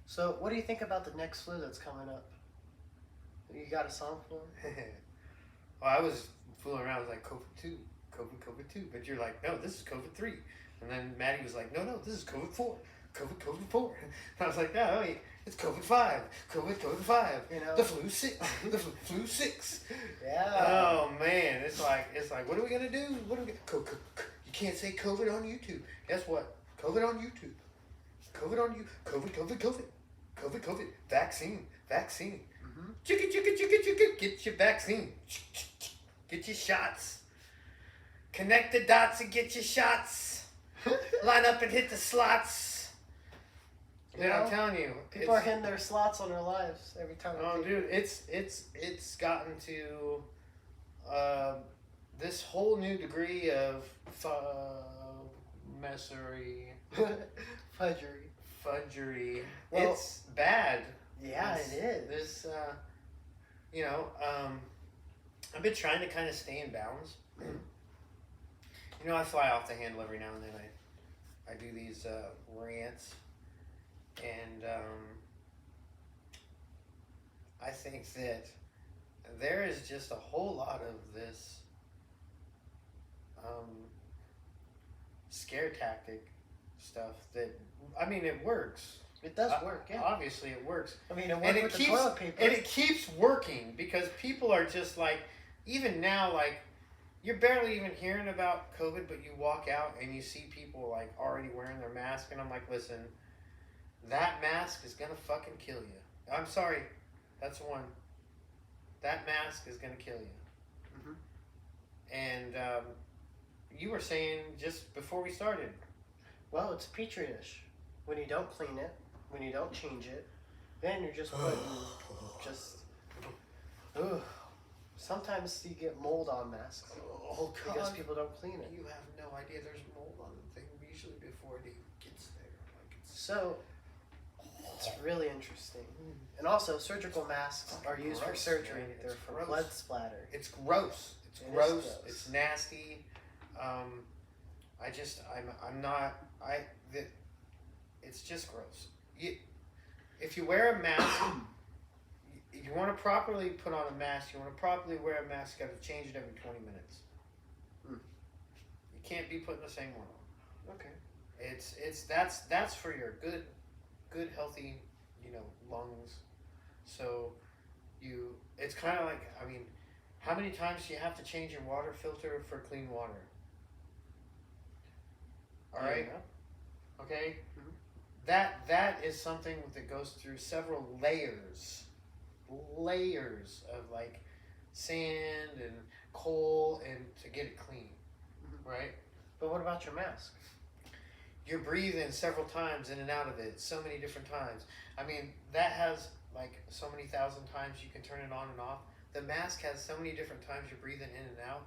So, what do you think about the next flu that's coming up? You got a song for it? Well, I was fooling around with like COVID 2, COVID 2, but you're like, no, this is COVID 3. And then Maddie was like, no, this is COVID 4, COVID 4. And I was like, no, wait, it's COVID 5, COVID 5. You know? The flu 6, the flu 6. Yeah. Oh man, it's like, what are we gonna do? What are we? You can't say COVID on YouTube. Guess what? COVID on YouTube. COVID on you. COVID. Vaccine. Mm-hmm. Chicka. Get your vaccine. Get your shots. Connect the dots and get your shots. Line up and hit the slots. Dude, I'm telling you, people are hitting their slots on their lives every time. Oh, dude, it's gotten to this whole new degree of messery, fudgery. Well, it's bad. Yeah, it is. This, I've been trying to kind of stay in balance. I fly off the handle every now and then. I do these rants, and I think that there is just a whole lot of this scare tactic stuff that, I mean, it works. It does work, yeah. Obviously, it works. I mean, it works with the toilet paper. And it keeps working because people are just like, even now, like, you're barely even hearing about COVID, but you walk out and you see people, like, already wearing their mask. And I'm like, listen, that mask is going to fucking kill you. I'm sorry. That's one. That mask is going to kill you. Mm-hmm. And you were saying just before we started. Well, it's a petri dish. When you don't clean it, when you don't change it, then you're just putting ugh. Sometimes you get mold on masks. Oh, God. Because people don't clean it. You have no idea there's mold on the thing usually before it even gets there. So, it's really interesting. And also, surgical masks are used for surgery. Man. They're for gross. blood splatter. It's gross. It's It is gross. gross. It's nasty. It's just gross. If you wear a mask, you want to properly put on a mask, you want to properly wear a mask, you got to change it every 20 minutes. You can't be putting the same one on. Okay. That's for your good healthy, lungs. So it's kind of like, I mean, how many times do you have to change your water filter for clean water? All right. Yeah. Okay. Mhm. That is something that goes through several layers of like sand and coal and to get it clean, right? But what about your mask? You're breathing several times in and out of it, so many different times. I mean, that has like so many thousand times you can turn it on and off. The mask has so many different times you're breathing in and out.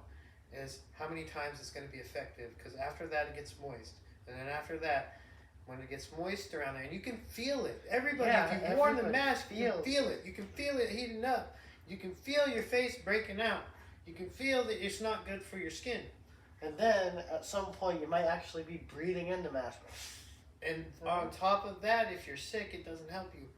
Is how many times it's going to be effective, because after that it gets moist, and then after that, when it gets moist around there, and you can feel it. Everybody, if you've worn the mask, you can feel it. You can feel it heating up. You can feel your face breaking out. You can feel that it's not good for your skin. And then at some point you might actually be breathing in the mask. And on top of that, if you're sick, it doesn't help you.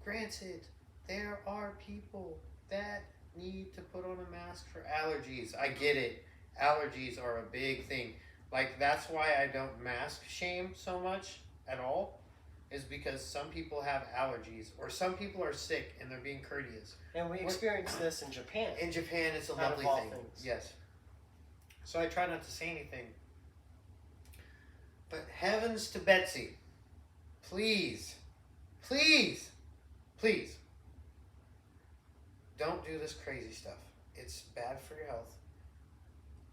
Granted, there are people that need to put on a mask for allergies. I get it. Allergies are a big thing. Like, that's why I don't mask shame so much at all, is because some people have allergies or some people are sick and they're being courteous. And we experienced this in Japan. In Japan, it's a Out of lovely all thing. things. Yes. So I try not to say anything. But heavens to Betsy, please, don't do this crazy stuff. It's bad for your health.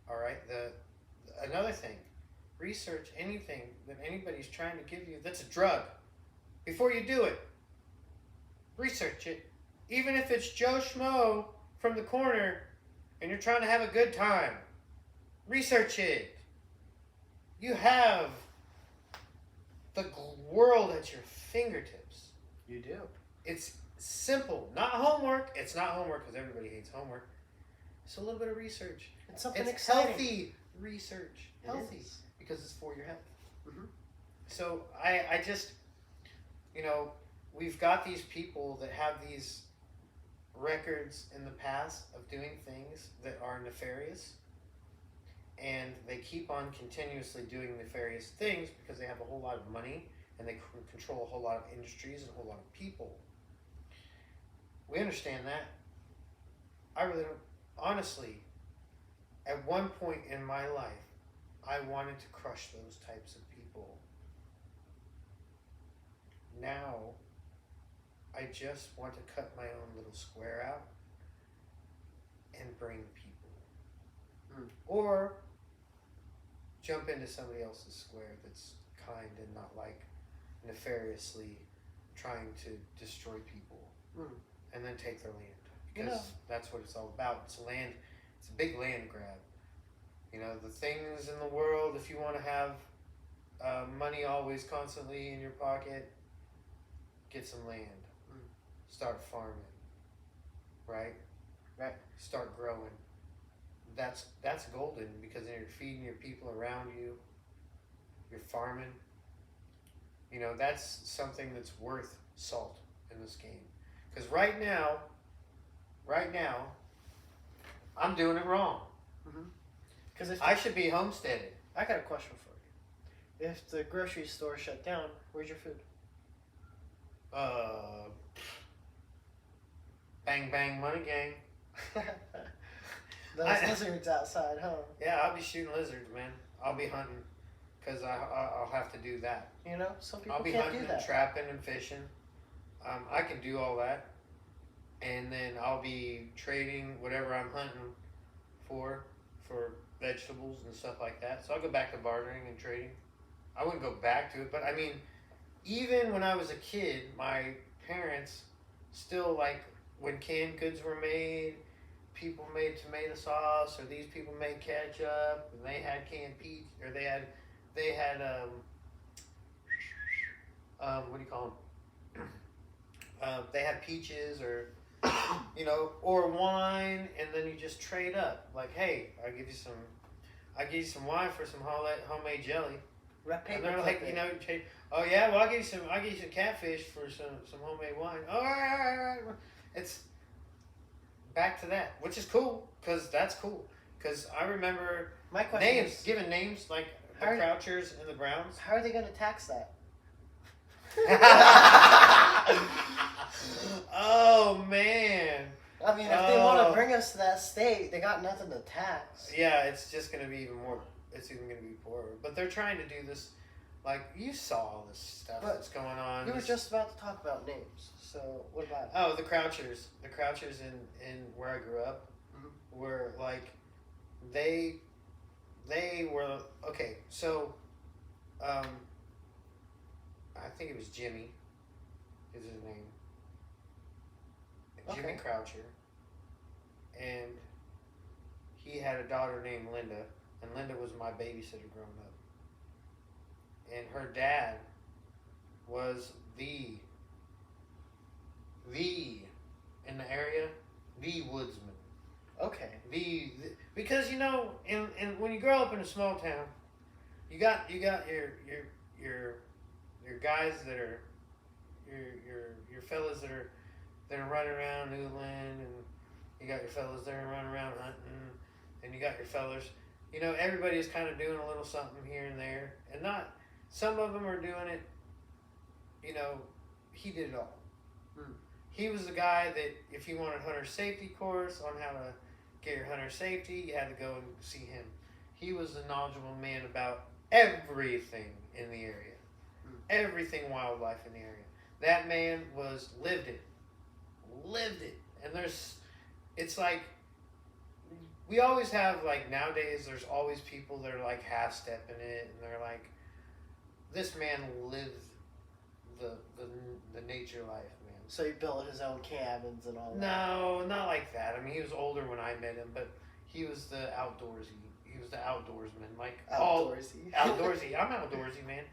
All right. Another thing, research anything that anybody's trying to give you that's a drug. Before you do it, research it. Even if it's Joe Schmo from the corner and you're trying to have a good time, research it. You have the world at your fingertips. You do. It's simple. Not homework. It's not homework because everybody hates homework. It's a little bit of research. It's something It's exciting. healthy research. It Healthy. is. Because it's for your health. Mhm. So I just, we've got these people that have these records in the past of doing things that are nefarious, and they keep on continuously doing nefarious things because they have a whole lot of money and they control a whole lot of industries and a whole lot of people. We understand that. I really don't. Honestly, at one point in my life, I wanted to crush those types of people. Now, I just want to cut my own little square out and bring people. Or jump into somebody else's square that's kind and not like nefariously trying to destroy people and then take their land. Because that's what it's all about. It's land. It's a big land grab. You know, the things in the world, if you want to have money always constantly in your pocket, get some land. Start farming. Right? Right. Start growing. That's golden because then you're feeding your people around you. You're farming. You know, that's something that's worth salt in this game. Because right now, I'm doing it wrong. Because I should be homesteaded. I got a question for you. If the grocery store shut down, where's your food? Bang bang money gang. Those lizards outside, huh? Yeah, I'll be shooting lizards, man. I'll be hunting because I'll have to do that. You know, some people I'll be can't hunting do that. and trapping and fishing. I can do all that, and then I'll be trading whatever I'm hunting for vegetables and stuff like that. So I'll go back to bartering and trading. I wouldn't go back to it, but I mean, even when I was a kid, my parents still, like, when canned goods were made, people made tomato sauce, or these people made ketchup, and they had canned peach, or they had what do you call them? They had peaches, or you know, or wine, and then you just trade up. Like, hey, I give you some wine for some homemade jelly. And they're like, you know, oh yeah, well I'll give you some catfish for some homemade wine. All right. It's back to that, which is cool, because that's cool. Because I remember my question names, giving names like the Crouchers and the Browns. How are they going to tax that? Oh man. I mean, if they want to bring us to that state, they got nothing to tax. Yeah, it's just going to be even more. It's even going to be poorer. But they're trying to do this. Like, you saw all this stuff that's going on. You were just about to talk about names. So what about it? Oh, the Crouchers. The Crouchers in where I grew up were like, they were okay. So, I think it was Jimmy. Is his name? Jimmy Croucher. And he had a daughter named Linda, and Linda was my babysitter growing up. And her dad was the in the area, the woodsman. Okay. The because you know, in when you grow up in a small town, you got your guys that are your fellas that are running around noodling, and you got your fellas that are running around hunting, and you got your fellas. You know, everybody's kind of doing a little something here and there, and not some of them are doing it. You know, he did it all. He was the guy that if you wanted hunter safety course on how to get your hunter safety, you had to go and see him. He was a knowledgeable man about everything in the area, everything wildlife in the area. That man lived it, and it's like, we always have, like, nowadays there's always people that are like half stepping it, and they're like, this man lived the nature life, man. So he built his own cabins and all that? No, not like that. I mean, he was older when I met him, but he was the outdoorsy. He was the outdoorsman, like outdoorsy. Outdoorsy. I'm outdoorsy, man.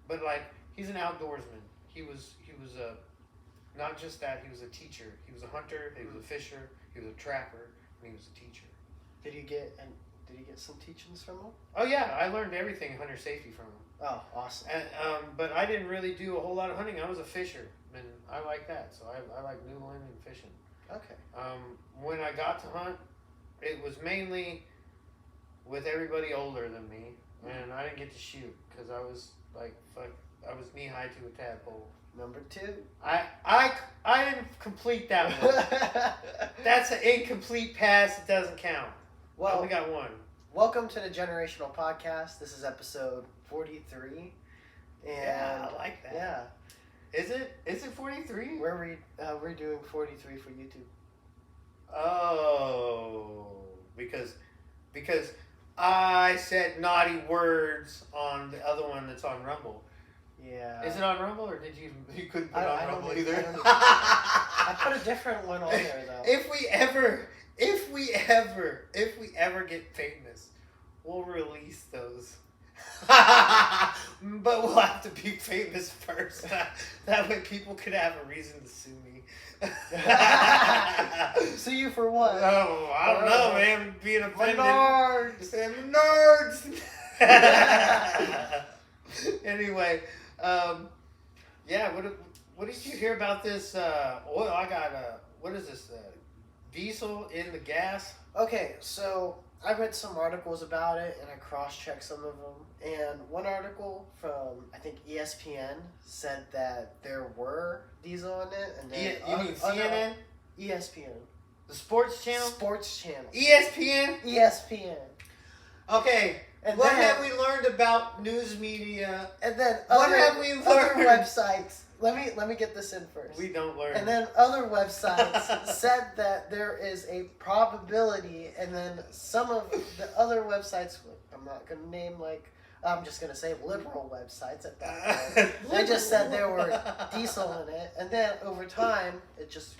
But like, he's an outdoorsman. He was a, not just that. He was a teacher. He was a hunter. He was a fisher. He was a trapper, and he was a teacher. Did he get some teachings from him? Oh yeah, I learned everything hunter safety from him. Oh, awesome. And, but I didn't really do a whole lot of hunting. I was a fisher. and I like that. So I like noodling and fishing. Okay. When I got to hunt, it was mainly with everybody older than me, and I didn't get to shoot because I was like, I was knee high to a tadpole. Number 2. I didn't complete that one. That's an incomplete pass. It doesn't count. Well, I only got one. Welcome to the Generational Podcast. This is episode 43. And Yeah, I like that. Yeah. Is it 43? We're doing 43 for YouTube. Oh, because I said naughty words on the other one that's on Rumble. Yeah. Is it on Rumble, or did you couldn't put it on Rumble either? I put a different one on there though. If we ever get famous, we'll release those. But we'll have to be famous first. That way people could have a reason to sue me. Sue you for what? Oh, I don't know, man. Being offended. Nerds. Nerds. Anyway, yeah. What did you hear about this oil? I got what is this? Diesel in the gas? Okay, so I read some articles about it and I cross-checked some of them. And one article from, I think, ESPN said that there were diesel in it. And then You mean CNN? ESPN. The sports channel? Sports channel. ESPN? ESPN. Okay. And what then, have we learned about news media? And then what other, have we other learned? websites. Let me get this in first. We don't learn. And then other websites said that there is a probability, and then some of the other websites, I'm not going to name, I'm just going to say liberal websites at that point. They just said there were diesel in it, and then over time, it just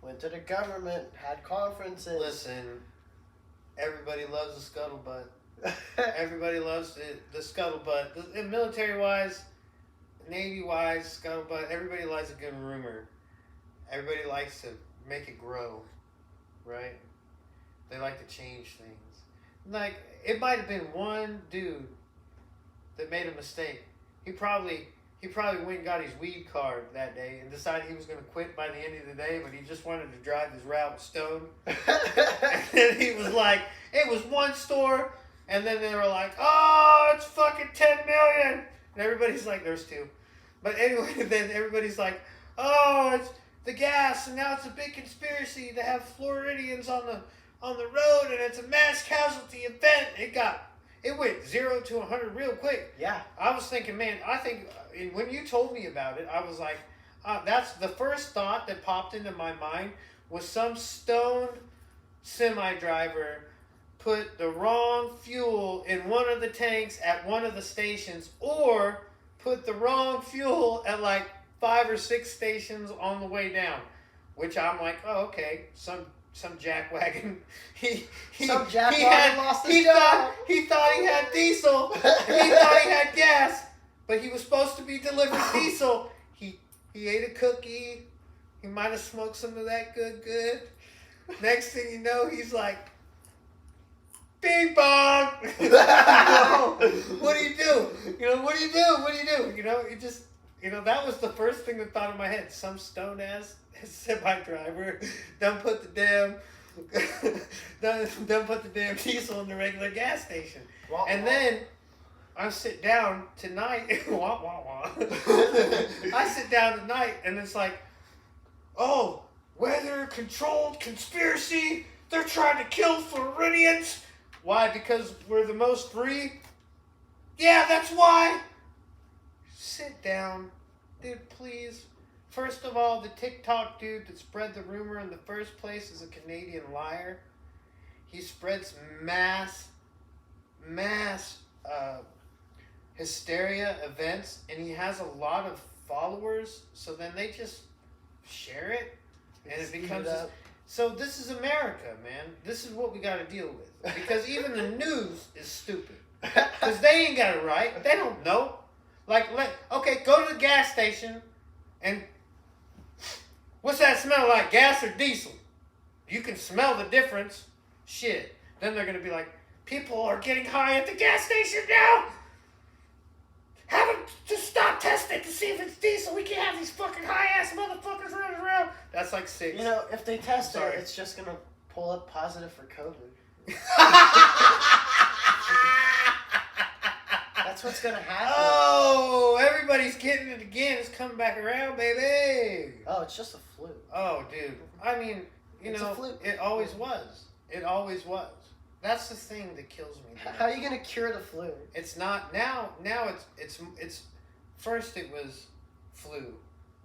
went to the government, had conferences. Listen, everybody loves the scuttlebutt. Everybody loves the scuttlebutt. And military-wise, Navy-wise, scuttlebutt, everybody likes a good rumor. Everybody likes to make it grow, right? They like to change things. Like, it might have been one dude that made a mistake. He probably went and got his weed card that day and decided he was going to quit by the end of the day, but he just wanted to drive his route with Stone. And he was like, it was one store, and then they were like, oh, it's fucking 10 million. And everybody's like, there's 2. But anyway, then everybody's like, oh, it's the gas, and now it's a big conspiracy to have Floridians on the road, and it's a mass casualty event. It went 0 to 100 real quick. Yeah. I was thinking, man, when you told me about it, I was like, that's the first thought that popped into my mind was some stoned semi-driver put the wrong fuel in one of the tanks at one of the stations, or put the wrong fuel at like 5 or 6 stations on the way down. Which I'm like, oh, okay, some jackwagon. He lost his job. He thought he had diesel. He thought he had gas, but he was supposed to be delivering diesel. He ate a cookie. He might have smoked some of that good. Next thing you know, he's like, bing bong. What do you do? What do you do? That was the first thing that thought in my head. Some stone ass semi-driver done put the damn diesel in the regular gas station. Wah, and wah. then I sit down tonight. Wah, wah, wah. I sit down tonight and it's like, oh, weather controlled conspiracy. They're trying to kill Floridians. Why? Because we're the most free? Yeah, that's why. Sit down. Dude, please. First of all, the TikTok dude that spread the rumor in the first place is a Canadian liar. He spreads mass hysteria events, and he has a lot of followers, so then they just share it, and it becomes... So this is America, man. This is what we got to deal with. Because even the news is stupid. Because they ain't got it right. They don't know. Okay, go to the gas station and what's that smell like? Gas or diesel? You can smell the difference. Shit. Then they're going to be like, people are getting high at the gas station now. have them just stop testing to see if it's diesel. We can't have these fucking high-ass motherfuckers running around. That's like 6. You know, if they test it, Sorry. it's just gonna pull up positive for COVID. That's what's gonna happen. Oh, everybody's getting it again. It's coming back around, baby. Oh, it's just a flu. Oh, dude. I mean, you It's a know, fluke. it always was. It always was. That's the thing that kills me. How are you gonna cure the flu? It's not now. Now it's. First it was flu,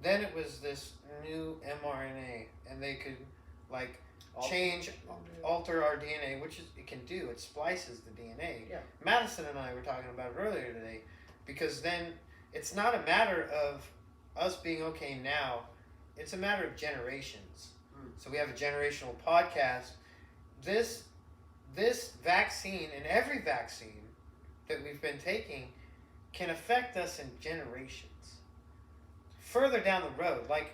then it was this new mRNA, and they could like alter our DNA, which is it can do. It splices the DNA. Yeah. Madison and I were talking about it earlier today, because then it's not a matter of us being okay now. It's a matter of generations. So we have a generational podcast. This vaccine and every vaccine that we've been taking can affect us in generations. Further down the road, like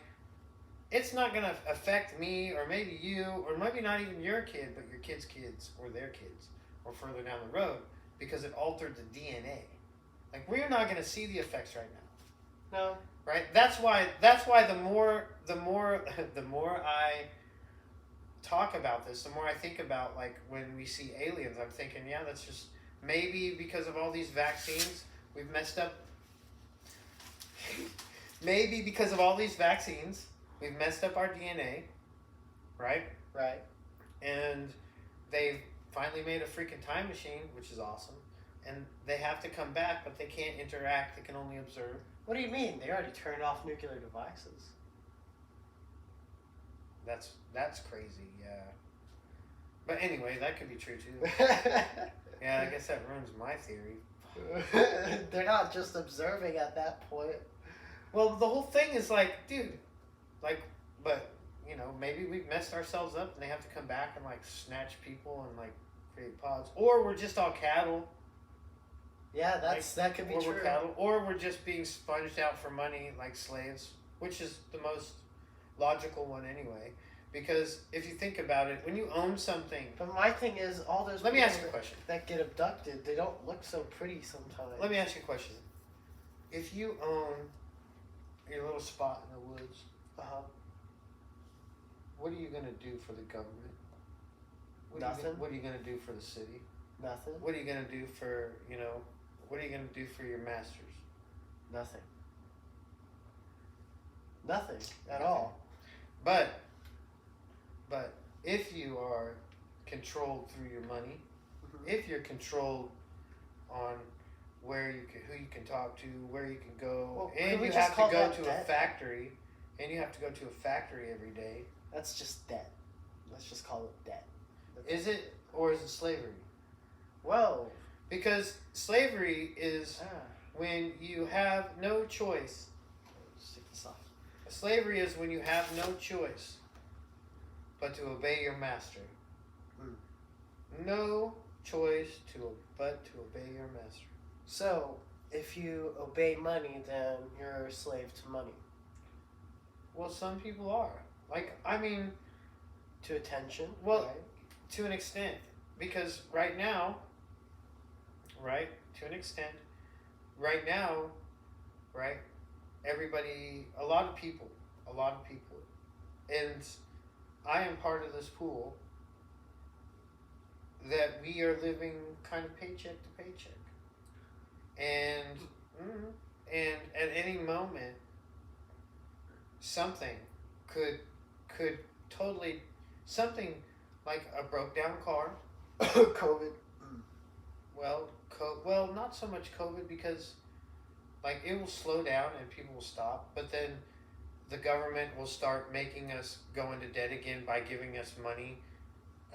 it's not going to affect me or maybe you or maybe not even your kid, but your kid's kids or their kids or further down the road because it altered the DNA. Like we're not going to see the effects right now. No. Right? That's why the more I talk about this, the more I think about like when we see aliens, I'm thinking, yeah, that's just maybe because of all these vaccines we've messed up. Maybe because of all these vaccines we've messed up our DNA, right? Right. And they've finally made a freaking time machine, which is awesome. And they have to come back, but they can't interact. They can only observe. What do you mean? They already turned off nuclear devices. That's crazy, yeah. But anyway, that could be true too. Yeah, I guess that ruins my theory. They're not just observing at that point. Well, the whole thing is like, dude, like, but you know, maybe we've messed ourselves up, and they have to come back and like snatch people and like create pods, or we're just all cattle. Yeah, that could be or true. We're cattle, or we're just being sponged out for money like slaves, which is the most logical one anyway. Because if you think about it, when you own something, But my thing is, all those let me people ask you a question. that get abducted, they don't look so pretty sometimes. Let me ask you a question. If you own your little spot in the woods, what are you gonna do for the government? Nothing. What are you gonna do for the city? Nothing. What are you gonna do for What are you gonna do for your masters? Nothing. Nothing at all. But if you are controlled through your money, if you're controlled on who you can talk to, where you can go, Well, and could we you just have call to go that to debt? a factory, and you have to go to a factory every day. That's just debt. Let's just call it debt. Is it, or is it slavery? Whoa. Because slavery is when you have no choice. Stick this off. Slavery is when you have no choice but to obey your master. No choice but to obey your master. So, if you obey money, then you're a slave to money. Well, some people are. Like, I mean, To attention. Well, right? to an extent. Because right now, right, everybody, a lot of people, and I am part of this pool, that we are living kind of paycheck to paycheck. And at any moment, something could totally, something like a broke down car. COVID. Well, not so much COVID, because like it will slow down and people will stop, but then the government will start making us go into debt again by giving us money,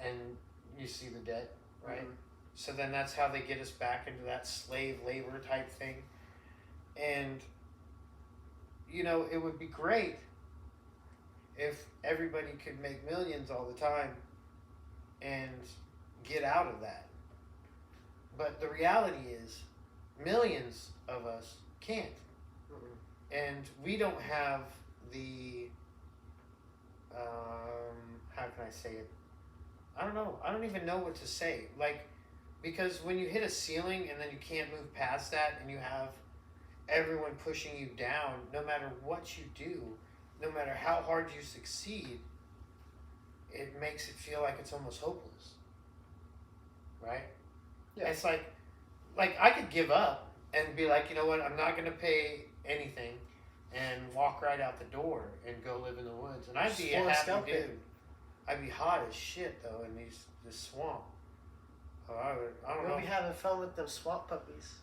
and you see the debt, right? So then that's how they get us back into that slave labor type thing. And it would be great if everybody could make millions all the time and get out of that. But the reality is, millions of us can't. And we don't have the, how can I say it? I don't know. I don't even know what to say. Like, because when you hit a ceiling and then you can't move past that, and you have everyone pushing you down, no matter what you do, no matter how hard you succeed, it makes it feel like it's almost hopeless. Right? Yeah. It's like I could give up and be like, you know what, I'm not going to pay anything and walk right out the door and go live in the woods. And I'd be a happy dude. I'd be hot as shit, though, in this swamp. Oh, I don't know. You'll be having fun with them swamp puppies.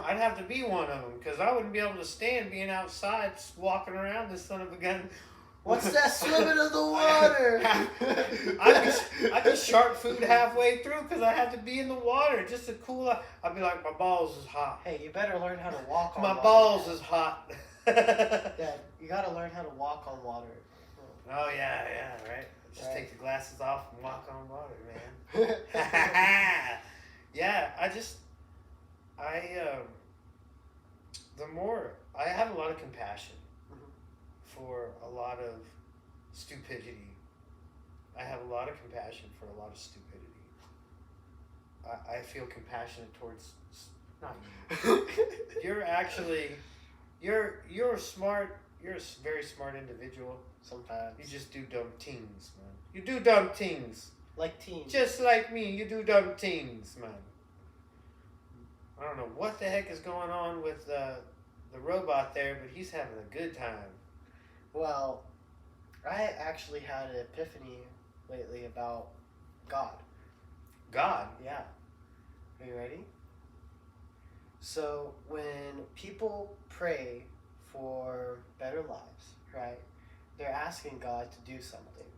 I'd have to be one of them, because I wouldn't be able to stand being outside, walking around this son of a gun. What's that swimming in the water? I'd be shark food halfway through, because I have to be in the water just to cool up. I'd be like, my balls is hot. Hey, you better learn how to walk on my water. balls is hot. Dad, you gotta learn how to walk on water. Oh, yeah, right. Just Right. take the glasses off and walk on water, man. Yeah, the more, I have a lot of compassion for a lot of stupidity. I have a lot of compassion for a lot of stupidity. I feel compassionate towards, not you. You're smart. You're a very smart individual. Sometimes. You just do dumb things, man. You do dumb things. Like teens. Just like me, you do dumb things, man. I don't know what the heck is going on with the robot there, but he's having a good time. Well, I actually had an epiphany lately about God. God? Yeah. Are you ready? So, when people pray for better lives, right, they're asking God to do something.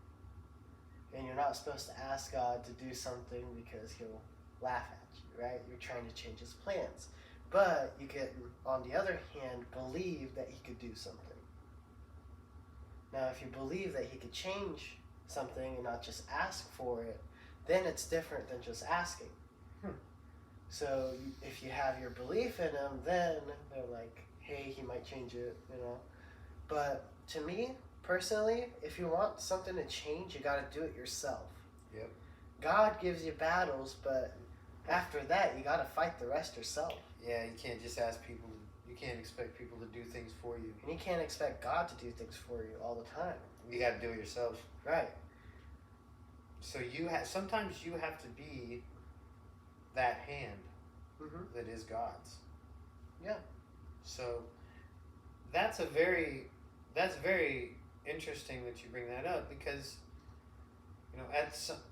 And you're not supposed to ask God to do something because he'll laugh at you, right? You're trying to change his plans. But you can, on the other hand, believe that he could do something. Now, if you believe that he could change something and not just ask for it, then it's different than just asking. So if you have your belief in him, then they're like, hey, he might change it, you know. But to me, personally, if you want something to change, you got to do it yourself. Yep. God gives you battles, but after that, you got to fight the rest yourself. Yeah, you can't just ask people. You can't expect people to do things for you. And you can't expect God to do things for you all the time. You got to do it yourself. Right. So sometimes you have to be that hand that is God's. Yeah. So that's very interesting that you bring that up, because you know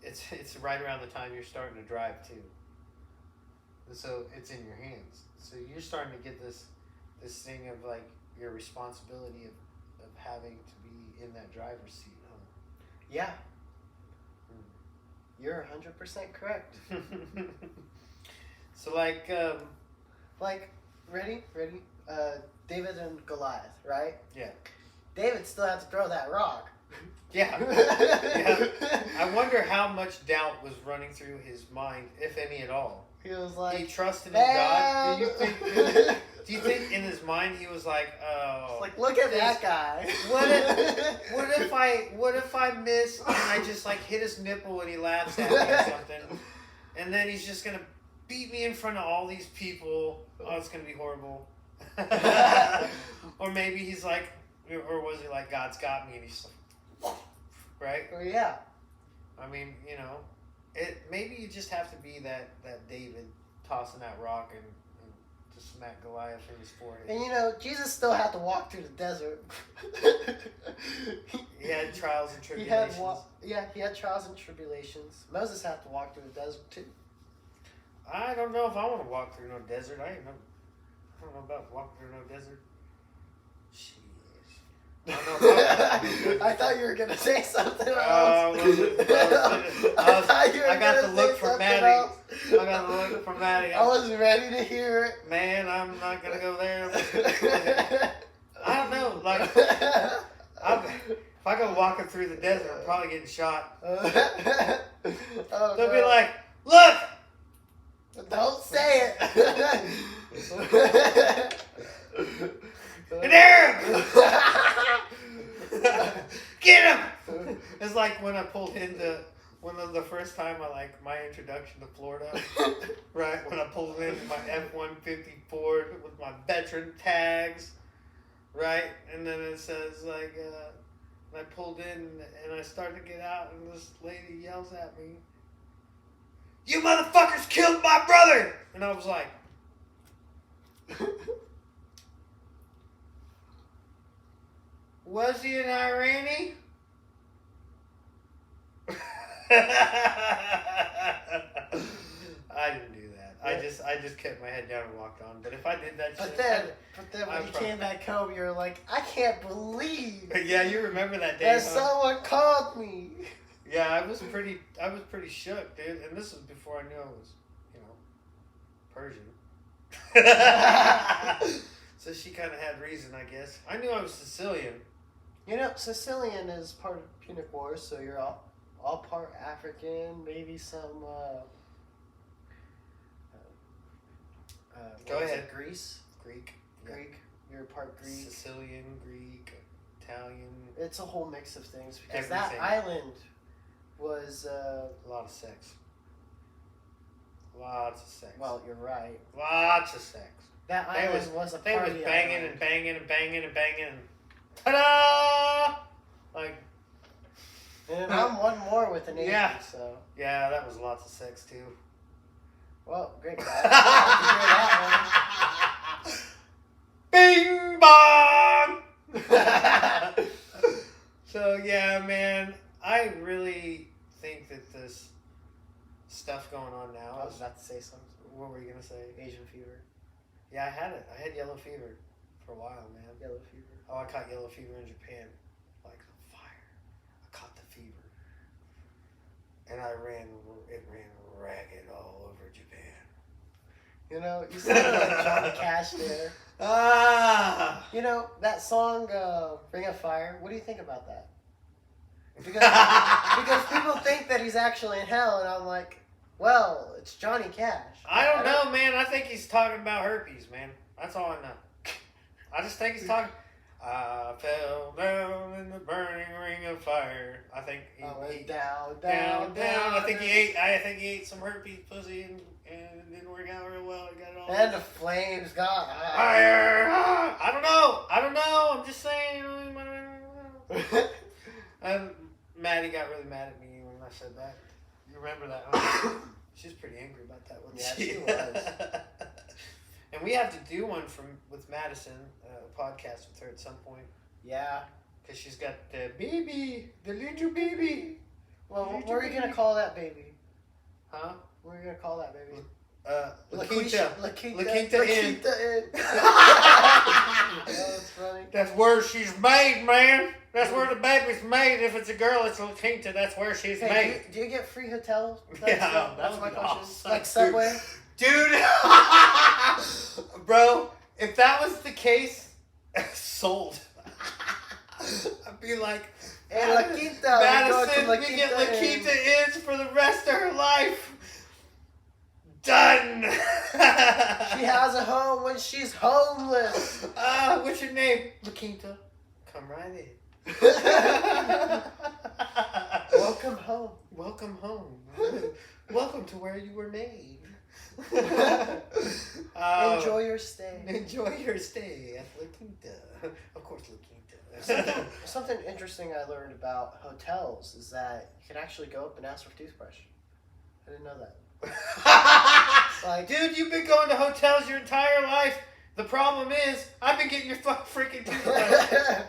it's right around the time you're starting to drive too. And so it's in your hands. So you're starting to get this thing of like your responsibility of having to be in that driver's seat, huh? Yeah. You're 100% correct. So like ready? David and Goliath, right? Yeah. David still had to throw that rock. Yeah. Yeah. I wonder how much doubt was running through his mind, if any at all. He was like, he trusted in God. Do you think in his mind he was like, oh, it's like, look at that guy. What if I miss and I just like hit his nipple and he laughs at me or something, and then he's just gonna beat me in front of all these people? Oh, it's gonna be horrible. Or maybe he's like, or was he like, God's got me, and he's like, right? Yeah. I mean, you know, maybe you just have to be that David tossing that rock and to smack Goliath in his forehead. And you know, Jesus still had to walk through the desert. He had trials and tribulations. He had trials and tribulations. Moses had to walk through the desert too. I don't know if I want to walk through no desert. I don't know about walking through no desert. Shit. I thought you were gonna say something else. I got the look from Maddie. I got the look from Maddie. I was ready to hear it. Man, I'm not gonna go there. I don't know. Like, if I go walking through the desert, I'm probably getting shot. They'll be like, "Look!" Don't say it. An Arab! Get him! It's like when I pulled into the first time my introduction to Florida, right? When I pulled in my F-150 Ford with my veteran tags, right? And then it says I pulled in and I started to get out and this lady yells at me, "You motherfuckers killed my brother!" And I was like, "Was he an Irani?" I didn't do that. I just kept my head down and walked on. But if I did that But shit, then when you came back home, you're like, I can't believe yeah, you remember that day? that Huh? someone called me. Yeah, I was pretty shook, dude. And this was before I knew I was, Persian. So she kind of had reason, I guess. I knew I was Sicilian. Sicilian is part of Punic Wars, so you're all part African, maybe some. Go ahead. Greece. Greek. Greek. You're part Greek. Sicilian, Greek, Italian. It's a whole mix of things because Everything. that island was. A lot of sex. Lots of sex. Well, you're right. Lots of sex. That They island was a They party was banging island. and banging and banging and banging. Ta-da! Like, And I'm one more with an Asian, Yeah. so. yeah, that was lots of sex too. Well, great guy. I'd like Bing bong! to hear that one. So yeah, man, I really think that this stuff going on I now was is. about to say something. What were you gonna say? Asian fever. Yeah, I had it. I had yellow fever for a while, man. Yellow fever. Oh, I caught yellow fever in Japan, like on fire. I caught the fever, and it ran ragged all over Japan. You sounded like Johnny Cash there. Ah! That song, Ring of Fire, what do you think about that? Because people think that he's actually in hell, and I'm like, well, it's Johnny Cash. I don't know, man. I think he's talking about herpes, man. That's all I know. I just think he's talking. I fell down in the burning ring of fire. I think I he went down. I think he ate some herpes pussy and it didn't work out real well. He got it all. And the flames got Fire! I don't know. I'm just saying. And Maddie got really mad at me when I said that. You remember that? Huh? She's pretty angry about that one. Yeah, she was. And we have to do one with Madison, a podcast with her at some point. Yeah. Because she's got the baby, the little baby. Well, what are you going to call that baby? Huh? What are you going to call that baby? La Quinta. La Quinta. La Quinta Inn. That's funny. That's where she's made, man. That's where the baby's made. If it's a girl, it's La Quinta. That's where she's Hey, made. do you get free hotels? Yeah, That's my that would be question. awesome. Like Subway? Dude, bro, if that was the case, sold. I'd be like, Hey, La Quinta. Madison, we get La Quinta Inns for the rest of her life. Done. She has a home when she's homeless. What's your name? La Quinta. Come right in. Welcome home. Welcome home. Welcome to where you were made. Enjoy your stay. Enjoy your stay at La Quinta. Of course, La Quinta. Something interesting I learned about hotels is that you can actually go up and ask for a toothbrush. I didn't know that. Like, dude, you've been going to hotels your entire life. The problem is, I've been getting your freaking toothbrush.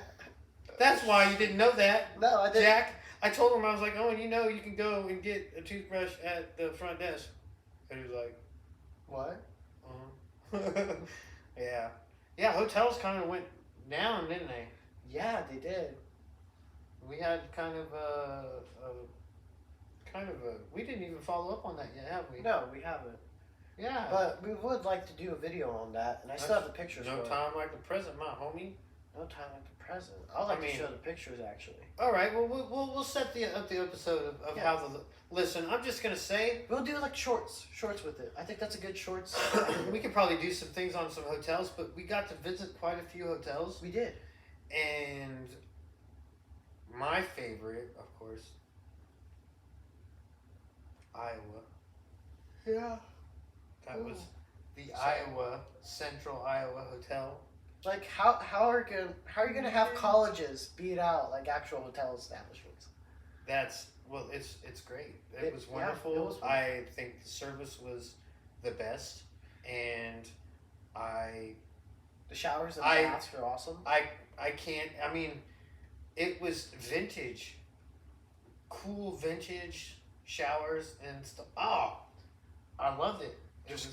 That's why you didn't know that. No, I didn't. Jack, I told him, I was like, oh, and you can go and get a toothbrush at the front desk. And he was like, What? Yeah. Yeah, hotels kind of went down, didn't they? Yeah, they did. We had kind of we didn't even follow up on that yet, have we? No, we haven't. Yeah. But we would like to do a video on that, and I still have the pictures. No for it. time like the present, my homie. No time like the present. I'd like to show the pictures actually. All right, well we'll set the episode of how to listen. I'm just gonna say we'll do like shorts with it. I think that's a good shorts. we could probably do some things on some hotels, but we got to visit quite a few hotels. We did. And my favorite, of course, Iowa. Yeah. That was the So- Iowa Central Iowa Hotel. Like how are you gonna have colleges beat out like actual hotel establishments? That's it's great. It was Yeah, wonderful. it was wonderful. I think the service was the best, and The showers and I- baths were awesome. I can't. I mean, it was vintage, cool vintage showers and stuff. Oh, I loved it. It was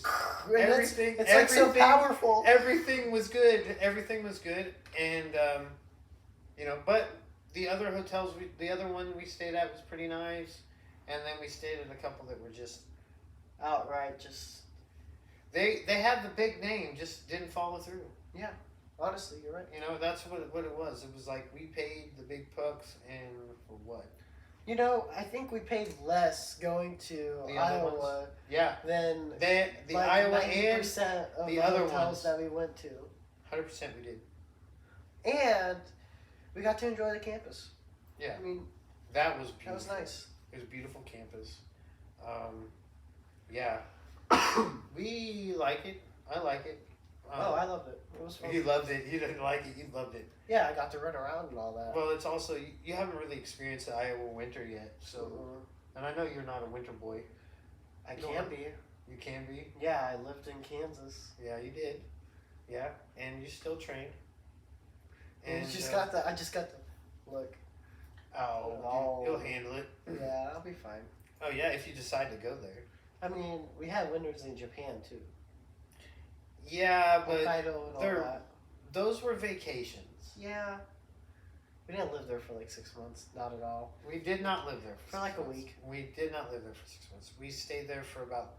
And everything. It's like so everything- powerful. Everything was good. Everything was good, and you know. But the other hotels, the other one we stayed at was pretty nice, and then we stayed at a couple that were just Outright, just they had the big name, just didn't follow through. honestly, you're right. You know, that's what it was. It was like we paid the big bucks, and for what? You know, I think we paid less going to The other Iowa Yeah, than the like Iowa and 90% of the the other hotels ones. that we went to, 100% we did. and we got to enjoy the campus. Yeah. I mean, That was that beautiful. was nice. It was a beautiful campus. Yeah, we like it. I like it. I loved it. It was fun. You loved it. You didn't like it. You loved it. Yeah, I got to run around and all that. Well, it's also you haven't really experienced the Iowa winter yet. So, Mhm. and I know you're not a winter boy. I You don't can want- be. You can be. Yeah, I lived in Kansas. Yeah, you did. Yeah, and you still trained. And I just got the look. Oh, No. you'll handle it. Yeah, I'll be fine. Oh yeah, if you decide to go there. I mean, we had winters in Japan too. Yeah, but Hokkaido and all they're- that. those were vacations. Yeah. We didn't live there for like 6 months. Not at all. We did not live there For like a 6 months. week. We did not live there for 6 months. We stayed there for about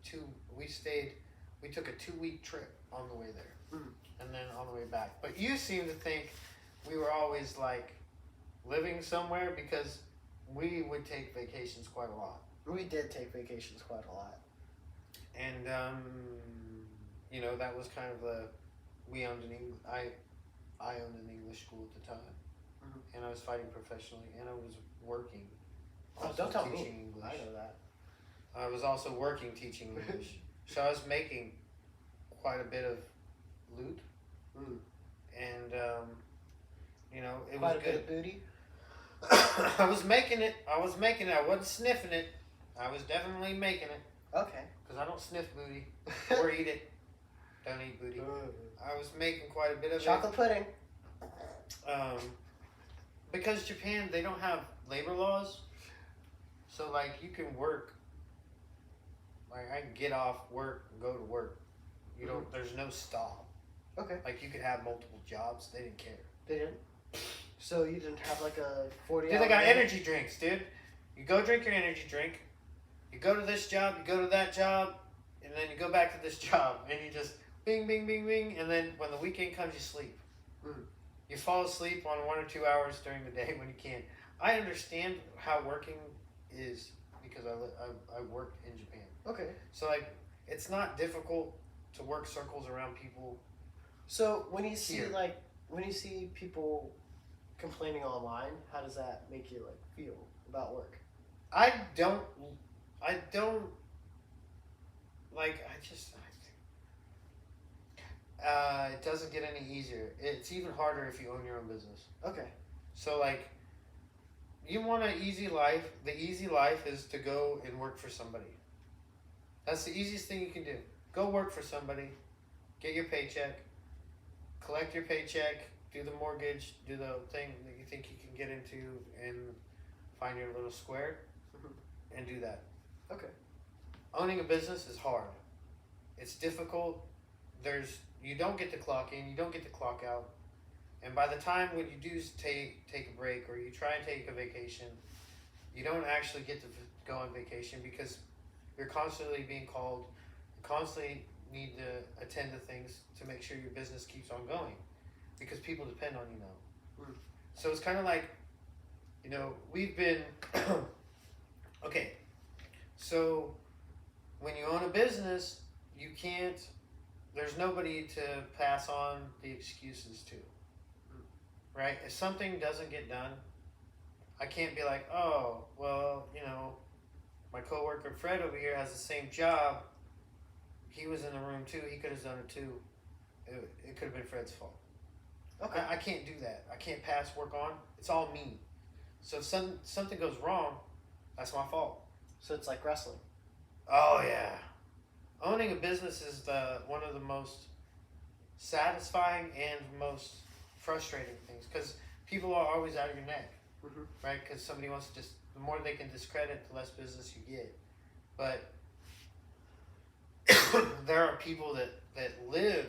2. We took a 2-week trip on the way there, and then on the way back. But you seem to think we were always like living somewhere because we would take vacations quite a lot. We did take vacations quite a lot. And you know, that was kind of the we owned an I owned an English school at the time, and I was fighting professionally, and I was working. Oh, don't tell teaching me. English. I know that. I was also working teaching English, so I was making quite a bit of loot, and you know, it Quite was a bit good. of booty. I was making it. I wasn't sniffing it. I was definitely making it Okay. because I don't sniff booty or eat it. Don't eat booty. I was making quite a bit of Chocolate pudding. it. Because Japan, they don't have labor laws, so like you can work. Like I can get off work and go to work. You don't. There's no stop. Okay. Like you could have multiple jobs. They didn't care. They didn't. So you didn't have like a 40 Dude, hour they got day? energy drinks, dude. You go drink your energy drink. You go to this job. You go to that job, and then you go back to this job, and you just bing, bing, bing, bing, and then when the weekend comes, you sleep. You fall asleep on 1 or 2 hours during the day when you can. I understand how working is because I worked in Japan. Okay. So like, it's not difficult to work circles around people. So when you see Here. when you see people complaining online, how does that make you like feel about work? I don't like. It doesn't get any easier. It's even harder if you own your own business. Okay. So like, you want an easy life. The easy life is to go and work for somebody. That's the easiest thing you can do. Go work for somebody, get your paycheck, collect your paycheck, do the mortgage, do the thing that you think you can get into, and find your little square, and do that. Okay. Owning a business is hard. It's difficult. You don't get to clock in, you don't get to clock out. And by the time when you do take a break or you try and take a vacation, you don't actually get to go on vacation because you're constantly being called, you constantly need to attend to things to make sure your business keeps on going because people depend on you now. So it's kind of like, you know, we've been, okay, so when you own a business, you can't, there's nobody to pass on the excuses to, right? If something doesn't get done, I can't be like, oh, well, you know, My coworker Fred over here has the same job. He was in the room too. He could have done it too. It could have been Fred's fault. Okay. I can't do that. I can't pass work on. It's all me. So if something goes wrong, that's my fault. So it's like wrestling. Oh yeah. Owning a business is one of the most satisfying and most frustrating things because people are always out of your neck, Mm-hmm. right? Because somebody wants to the more they can discredit, the less business you get. But there are people that live,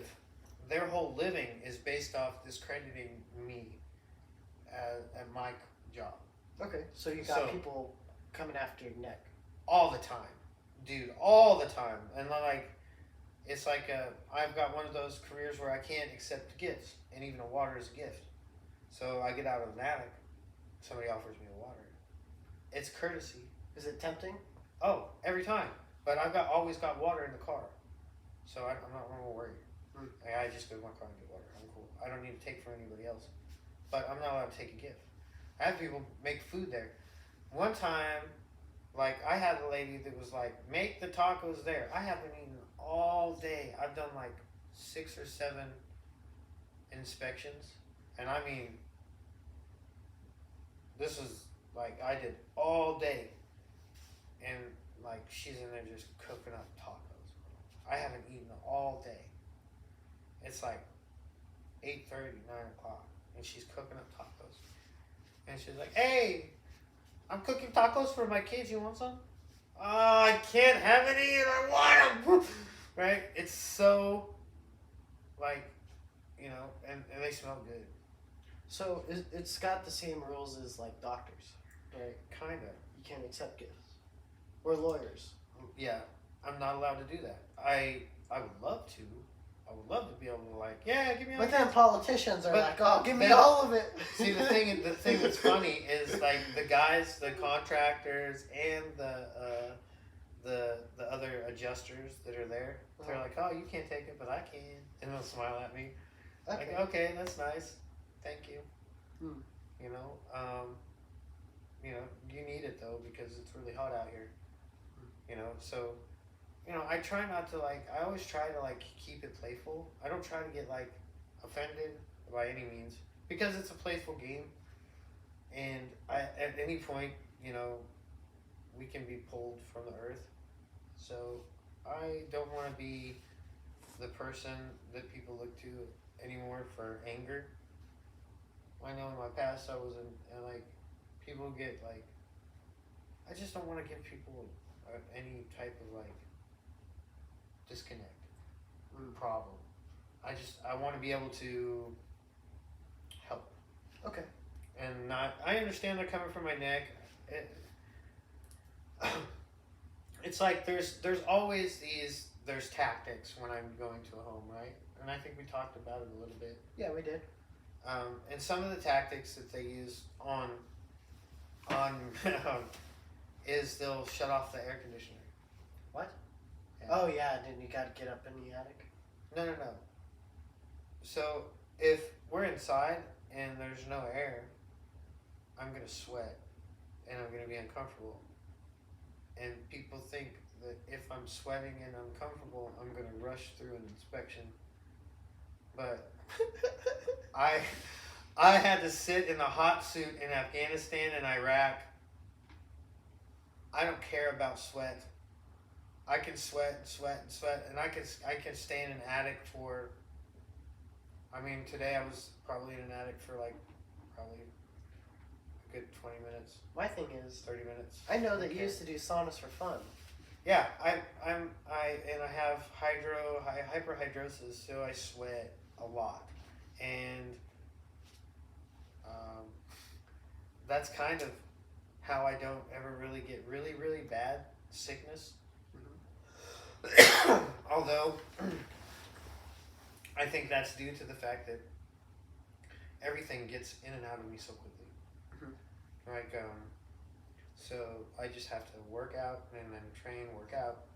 their whole living is based off discrediting me at my job. Okay, so you got people coming after your neck. All the time. Dude, all the time. And like, it's like I've got one of those careers where I can't accept gifts, and even a water is a gift. So I get out of an attic, somebody offers me a water. It's courtesy. Is it tempting? Oh, every time. But always got water in the car. So I'm not worried. I just go to my car and get water. I'm cool. I don't need to take from anybody else. But I'm not allowed to take a gift. I have people make food there. One time, like, I had a lady that was like, make the tacos there. I haven't eaten all day. I've done like 6 or 7 inspections. And I mean, this was like, I did all day. And like, she's in there just cooking up tacos. I haven't eaten all day. It's like 8:30, 9 o'clock. And she's cooking up tacos. And she's like, hey, I'm cooking tacos for my kids. You want some? Oh, I can't have any and I want them. Right? It's so, like, you know, and they smell good. So it's got the same rules as like doctors, right? Kind of. You can't accept gifts. Or lawyers. Yeah, I'm not allowed to do that. I would love to. I would love to be able to like, yeah, give me all. But then politicians are But like, oh, give me all of it. See, the thing that's funny is like the guys, the contractors, and the other adjusters that are there. They're like, oh, you can't take it, but I can, and they'll smile at me. Okay. Like, okay, that's nice, thank you. Hmm. You know, you need it though because it's really hot out here. You know, so. You know, I try not to like. I always try to like keep it playful. I don't try to get like offended by any means because it's a playful game, and at any point, you know, we can be pulled from the earth. So I don't want to be the person that people look to anymore for anger. I know in my past I was and like people get like. I just don't want to give people any type of like. Disconnect problem. I want to be able to help. Okay. And not. I understand they're coming from my neck. It's like there's always there's tactics when I'm going to a home, right? And I think we talked about it a little bit. Yeah, we did. And some of the tactics that they use on is they'll shut off the air conditioner. What? Yeah. Oh yeah, and then you gotta get up in the attic. No. So if we're inside and there's no air, I'm gonna sweat and I'm gonna be uncomfortable. And people think that if I'm sweating and uncomfortable, I'm gonna rush through an inspection. But I had to sit in a hot suit in Afghanistan and Iraq. I don't care about sweat. I can sweat, and I can stay in an attic for. I mean, today I was probably in an attic for like probably a good 20 minutes. My thing is, 30 minutes. I know that you used to do saunas for fun. Yeah, I have hyperhidrosis, so I sweat a lot, and that's kind of how I don't ever really get really bad sickness. Although I think that's due to the fact that everything gets in and out of me so quickly. Mm-hmm. Like, so I just have to work out and then train, work out.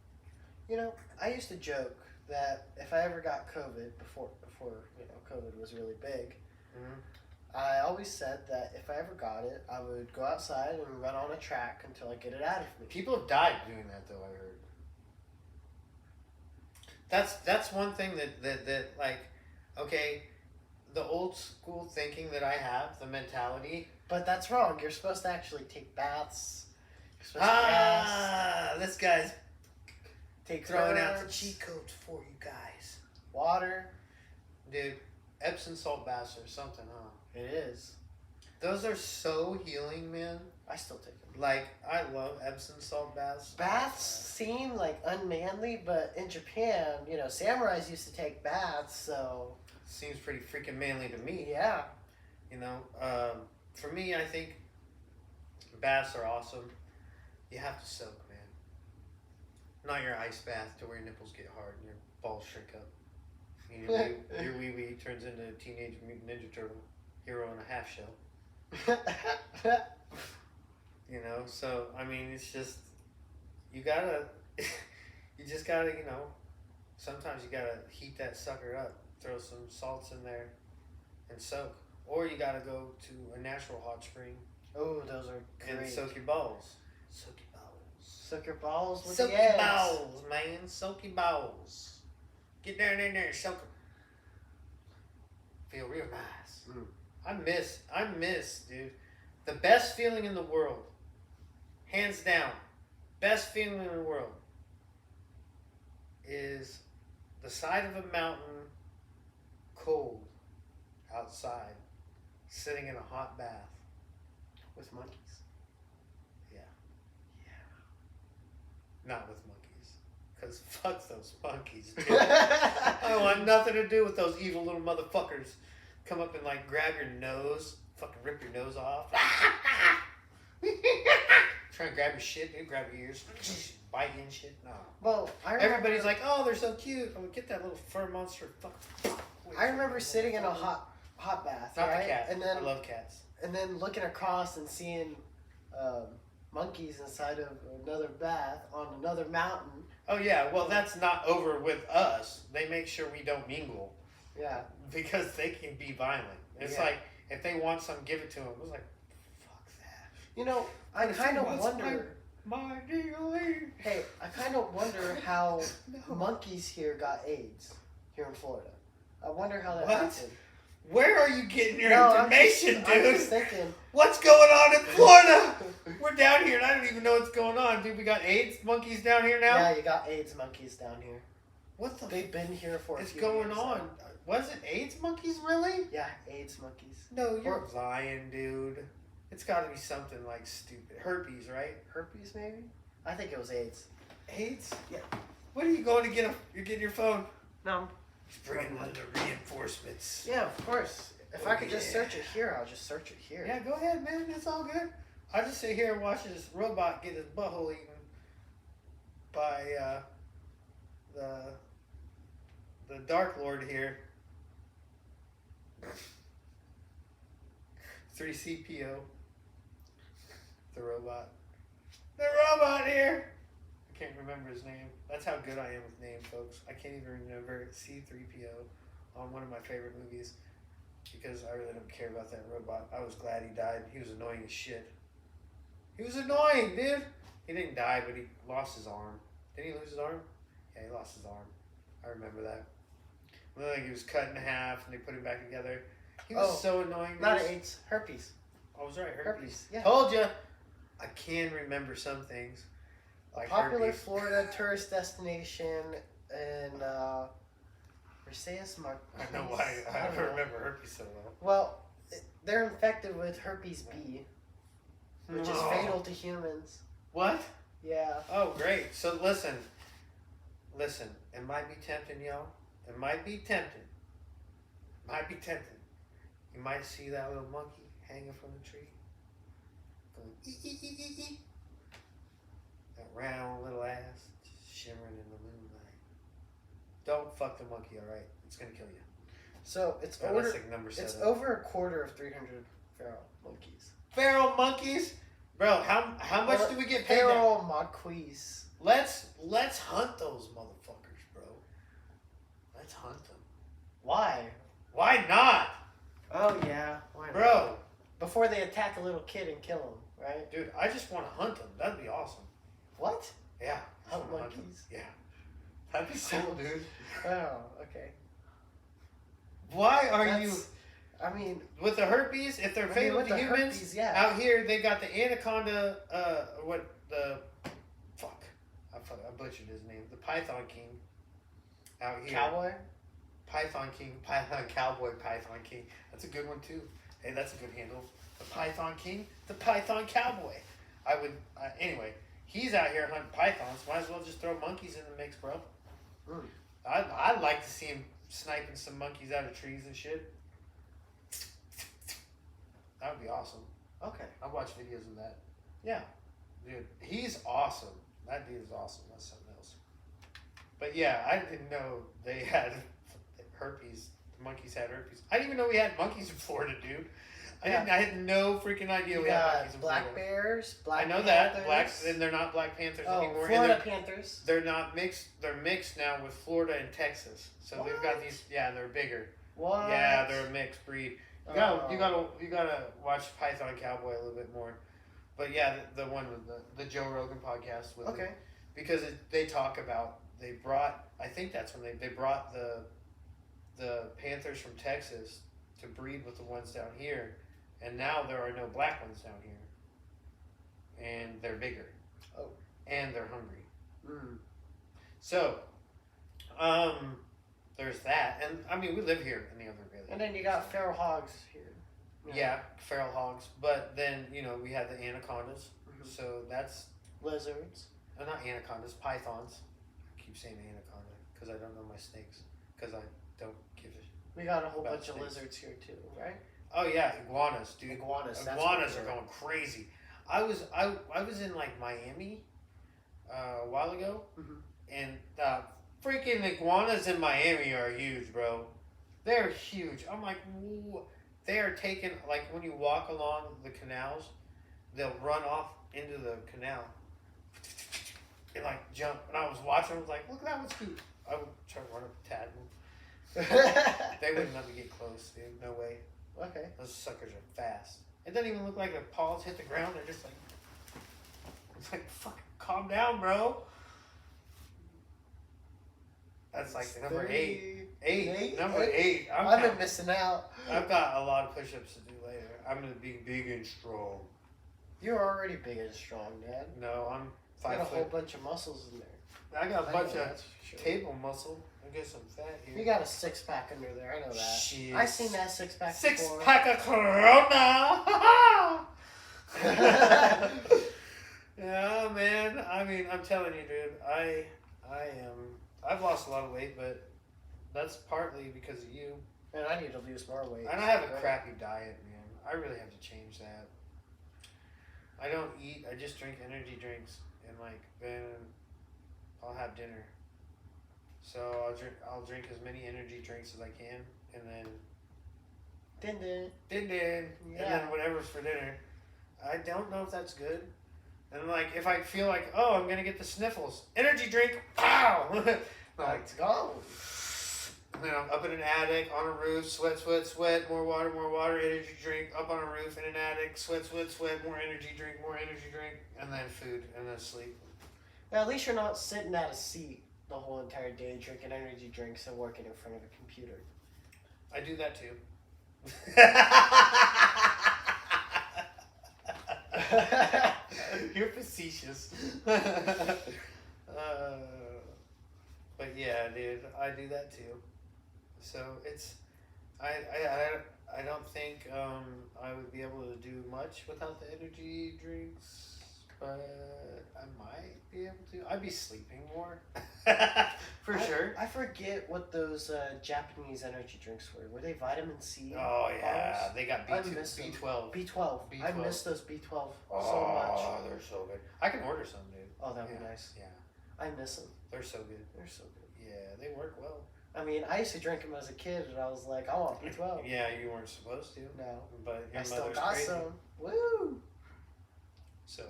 You know, I used to joke that if I ever got COVID before COVID was really big, Mm-hmm. I always said that if I ever got it, I would go outside and run on a track until I get it out of me. People have died doing that, though. I heard. That's one thing that like, okay, the old school thinking that I have, the mentality. But that's wrong. You're supposed to actually take baths. You're supposed to rest, This guy's take throwing out the herbs, cheat codes for you guys. water. Dude, Epsom salt baths or something, huh? It is. Those are so healing, man. I still take them. Like, I love Epsom salt baths. Baths seem like unmanly, but in Japan, you know, samurais used to take baths, so Seems pretty freaking manly to me. yeah. You know, for me, I think baths are awesome. You have to soak, man. Not your ice bath to where your nipples get hard and your balls shrink up. And your wee wee turns into a Teenage Mutant Ninja Turtle hero in a half shell. You know, so I mean, it's just you just gotta, you know, sometimes you gotta heat that sucker up, throw some salts in there, and soak. Or you gotta go to a natural hot spring Oh, those are and great. soak your balls. Soak your balls. Soak your balls with Soak the your eggs. balls, man. Soak your balls. Get down in there and soak them. Feel real nice. I miss, dude. The best feeling in the world, hands down, best feeling in the world is the side of a mountain, cold, outside, sitting in a hot bath. With monkeys. Not with monkeys. Because fuck those monkeys, dude. I don't want nothing to do with those evil little motherfuckers. Come up and like grab your nose, fucking rip your nose off. Try and grab your shit, dude. Grab your ears, bite you and shit. No. Well, I remember, Everybody's like, oh, they're so cute. Oh, get that little fur monster. Fuck. I remember sitting in a hot bath, Not right? the cat. And then I love cats. and then looking across and seeing monkeys inside of another bath on another mountain. Oh yeah, well that's not over with us. They make sure we don't mingle Yeah. because they can be violent. It's Yeah. like if they want some, give it to them. It was like, fuck that. You know, I If kind he of wants wonder. My dealie. Hey, I kind of wonder how No. monkeys here got AIDS here in Florida. I wonder how that What? happened. Where are you getting your No, information, I'm dude? just thinking. What's going on in Florida? We're down here and I don't even know what's going on, dude. We got AIDS monkeys down here now? Yeah, you got AIDS monkeys down here. What the They've been here for a is few going years on? now. Was it AIDS monkeys, really? Yeah, AIDS monkeys. No, you're lying, dude. It's got to be something like stupid. Herpes, right? Herpes, maybe? I think it was AIDS. AIDS? Yeah. What are you going to get? You're getting your phone. No. He's bringing in the reinforcements. Yeah, of course. If Oh, I could just yeah. search it here, I'll just search it here. Yeah, go ahead, man. It's all good. I just sit here and watch this robot get his butthole eaten by the Dark Lord here. 3CPO. The robot. The robot here! I can't remember his name. That's how good I am with names, folks. I can't even remember C3PO on one of my favorite movies because I really don't care about that robot. I was glad he died. He was annoying as shit. He was annoying, dude! He didn't die, but he lost his arm. Didn't he lose his arm? Yeah, he lost his arm. I remember that. Like he was cut in half and they put him back together. He was so annoying. Not dude. AIDS. Herpes. I was right. Herpes. Herpes. Yeah. Told you. I can remember some things. Like Popular herpes. Florida tourist destination in Versailles, Mark. I know why. I don't know. remember herpes so well. Well, they're infected with herpes B, which is Oh. fatal to humans. What? Yeah. Oh, great. So listen. It might be tempting, y'all. It might be tempting. Might be tempting. You might see that little monkey hanging from the tree, going ee ee ee ee ee. That round little ass just shimmering in the moonlight. Don't fuck the monkey, all right? It's gonna kill you. So it's That's like number 7. It's over a quarter of 300 feral monkeys. Feral monkeys, bro. How much Or do we get paid? Now? Feral monkeys. Let's hunt those motherfuckers, bro. Let's hunt them. Why? Why not? Oh yeah, why not? Bro, Before they attack a little kid and kill him, right? dude, I just want to hunt them. That'd be awesome. What? Yeah. I just Hunt wanna hunt 'em. monkeys? Yeah. That'd be cool, dude. Oh, okay. Why are That's- you I mean, with the herpes? If they're fatal with to the humans, herpes, yeah. out here they got the anaconda. What the fuck? I butchered his name. The Python King. Out here. Cowboy. Python King, Python Cowboy, Python King. That's a good one too. Hey, that's a good handle. The Python King, the Python Cowboy. I would anyway. He's out here hunting pythons. Might as well just throw monkeys in the mix, bro. Mm. I'd like to see him sniping some monkeys out of trees and shit. That would be awesome. Okay. I've watched videos of that. Yeah. Dude, he's awesome. That dude is awesome. That's something else. But yeah, I didn't know they had herpes. The monkeys had herpes. I didn't even know we had monkeys in Florida, dude. I had no freaking idea You we had got monkeys in black Florida. bears, black I know panthers. that black, and they're not Black Panthers Oh, anymore. Florida and Panthers. they're not mixed. They're mixed now with Florida and Texas. So they've got What? these. Yeah, they're bigger. What? Yeah, they're a mixed breed. You gotta watch Python Cowboy a little bit more. But yeah, the one with the Joe Rogan podcast with Okay. because they talk about they brought. I think that's when they brought the Panthers from Texas to breed with the ones down here, and now there are no black ones down here, and they're bigger. Oh. And they're hungry. Mm. So, there's that, and I mean we live here in the other village. And then you got feral hogs here. Yeah, feral hogs, but then we have the anacondas. Mhm. So that's Lizards. not anacondas, pythons. I keep saying anaconda because I don't know my snakes because I don't give a. We got a whole About bunch of snakes. lizards here too, right? Oh yeah, iguanas, dude. Iguanas. that's Iguanas what are they're- going crazy. I was in like Miami a while ago, Mhm. and freaking iguanas in Miami are huge, bro. They're huge. I'm like, they are taking like when you walk along the canals, they'll run off into the canal and like jump. And I was watching. I was like, look, that was cute. I would try to run up and tag them. They wouldn't let me get close, dude. No way. Okay. Those suckers are fast. It doesn't even look like their paws hit the ground. They're just like, it's like, fucking calm down, bro. That's like number 8. Number 8. I've been missing out. I've got a lot of push-ups to do later. I'm gonna be big and strong. You're already big and strong, Dad. No, I'm You got 5 a whole foot. bunch of muscles in there. I got a I bunch know of that's for sure. table muscle. I get some fat here. You got a 6-pack under there. I know that. Shit. I seen that 6-pack. Six before. pack of Corona. Yeah, man. I mean, I'm telling you, dude. I've lost a lot of weight, but that's partly because of you. Man, I need to lose more weight. And I have a Right. crappy diet, man. I really have to change that. I don't eat. I just drink energy drinks, and like then I'll have dinner. So I'll drink as many energy drinks as I can, and then Din. and Yeah. then whatever's for dinner. I don't know if that's good. And like if I feel like I'm gonna get the sniffles, energy drink, pow! Like Let's go. up in an attic, on a roof, sweat, more water, energy drink, up on a roof, in an attic, sweat, more energy drink, and then food, and then sleep. Now, at least you're not sitting at a seat the whole entire day drinking energy drinks and working in front of a computer. I do that too. You're facetious. But yeah, dude, I do that too. So it's, I don't think I would be able to do much without the energy drinks, but I might be able to. I'd be sleeping more, for sure. I forget what those Japanese energy drinks were. Were they vitamin C? Oh yeah, bottles? they got I B2, miss them. B12. B12. I B12. miss those B12 so Oh, much. they're so good. I can order some, dude. Oh, that'd Yeah, be nice. Yeah, I miss them. they're so good. They're so good. Yeah, they work well. I mean, I used to drink them as a kid, and I was like, I want B12. Yeah, you weren't supposed to, No. but your I still mother's got crazy. some. Woo! So,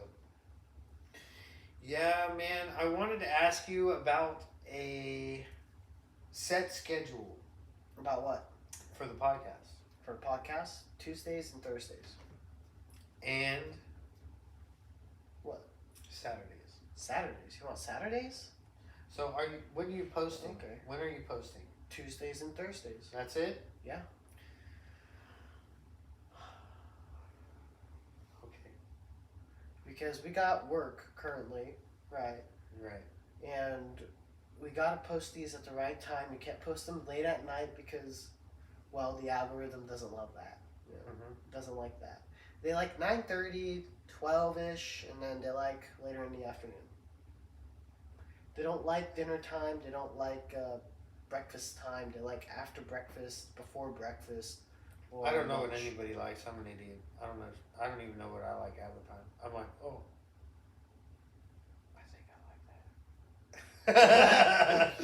yeah, man, I wanted to ask you about a set schedule About what? for the podcast. for podcasts, Tuesdays and Thursdays. And What? Saturdays. Saturdays. You want Saturdays? So when are you posting? Okay. When are you posting? Tuesdays and Thursdays. That's it? Yeah. Okay. Because we got work currently, right? Right. And we gotta post these at the right time. We can't post them late at night because, well, the algorithm doesn't love that. You know, doesn't like that. They like 9:30, 12-ish, and then they like later in the afternoon. They don't like dinner time. They don't like breakfast time. They like after breakfast, before breakfast. Or I don't know what lunch. anybody likes. I'm an idiot. I don't know. I don't even know what I like half the time. I'm like, oh, I think I like that.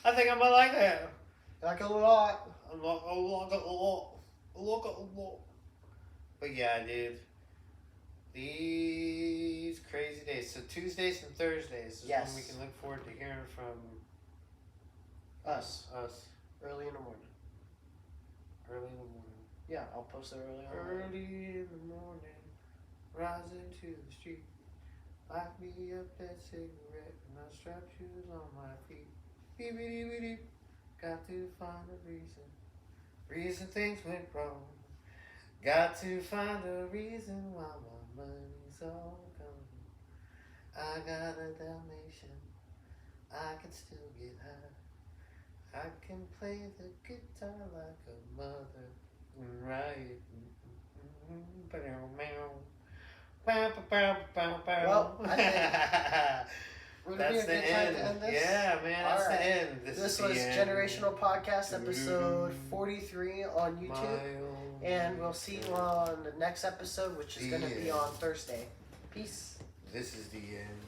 I think I might like that. Like a lot. I'm like, oh, look at a lot. But yeah, dude. These crazy days. So Tuesdays and Thursdays is Yes. when we can look forward to hearing from Us. early Early in the morning. in the morning. Yeah, I'll post it early on. Early in the morning, rising to the street. Light me up that cigarette and I strap shoes on my feet. Beep, beep, beep, beep. Got to find a reason. Reason things went wrong. Got to find a reason why my money's all gone. I got a Dalmatian. I can still get high. I can play the guitar like a mother. Right. Well, I think would it be That's a the good time end. to end this? Yeah, man, that's Alright. the end. This is was the end. Generational Podcast episode 43 on YouTube. And we'll see you on the next episode, which is going to be Yeah. on Thursday. Peace. This is the end.